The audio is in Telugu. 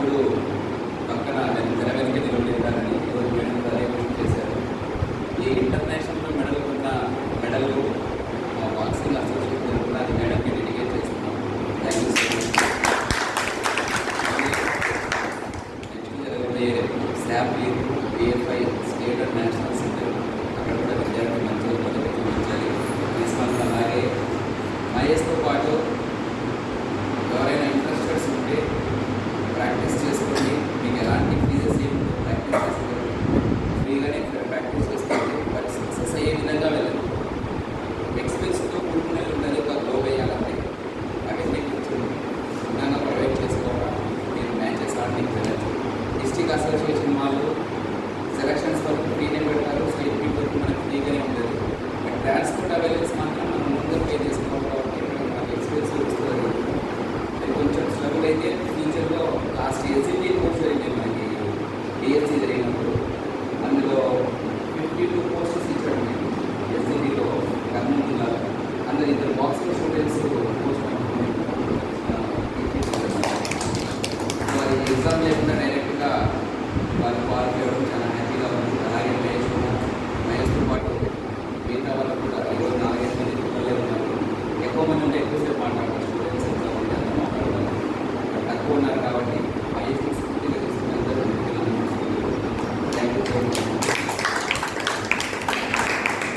ఎప్పుడు పక్కన తెర వెనుక నిలబడతారని ఈరోజు మేడం కూడా అదే విషయం చేశారు. ఈ ఇంటర్నేషనల్ మెడల్ ఉన్న మెడల్ బాక్సింగ్ అసోసియేషన్ కూడా అది మేడంకి డెడికేట్ చేస్తున్నాం. Thank you so much. Next జరగబోయే SAAP league, PFI, state and national centre అక్కడ కూడా విద్యార్థులు మంచిగా మొదలు చూపించాలి. తీసుకొని అలాగే మహేష్తో పాటు ఎవరైనా ఇంట్రెస్టెడ్స్ ఉంటే ప్రాక్టీస్ చేసుకోండి. మీకు ఎలాంటి ఫీజెస్ ఏమి ప్రాక్టీస్ చేసుకోండి, ఫ్రీగానే ప్రాక్టీస్ చేసుకోండి. బట్ సక్సెస్ అయ్యే విధంగా వెళ్ళండి. ఎక్స్పెన్స్తో కూడుకునే ఉండాలి. ఒక గ్లో వేయాలంటే అవన్నీ కొంచెం విధంగా ప్రొవైడ్ చేసుకోవడం, మీరు మ్యాచెస్ ఆడడానికి వెళ్ళచ్చు. డిస్ట్రిక్ట్ అసోసియేషన్ వాళ్ళు సెలక్షన్స్ వరకు ఫ్రీనే పెడతారు, స్టేట్ మీట్ వరకు మనకు ఫ్రీగానే ఉంటుంది. బట్ ట్రాన్స్పోర్ట్ అవైలబుల్స్ మాత్రం మనం ముందు పే చేసుకోవాలి కాబట్టి మనకు ఎక్స్పెన్స్ వస్తుంది. కొంచెం స్ట్రగుల్ అయితే ఫ్యూచర్లో లాస్ట్ ఎస్జిటి కోర్స్ జరిగింది మనకి డిఎస్సి జరిగినప్పుడు. అందులో 52 పోస్టర్స్ ఇచ్చాడు నేను ఎస్జిటిలో కర్నూలు జిల్లాలో. అందరు ఇద్దరు బాక్సింగ్ స్టూడెంట్స్ పోస్ట్ వారి ఎగ్జామ్ లేకుండా డైరెక్ట్గా వారు చేయడం చాలా హ్యాపీగా ఉంది. అలాగే మహేష్తో పాటు మిగతా వాళ్ళు కూడా ఈరోజు 4-5 మంది పిల్లలే ఉన్నారు. ఎక్కువ మంది ఉంటే ఎక్కువసేపు మాట్లాడతారు స్టూడెంట్స్ తక్కువ ఉన్నారు కాబట్టి మహేష్ పూర్తిగా తీసుకుని థ్యాంక్ యూ సో మచ్.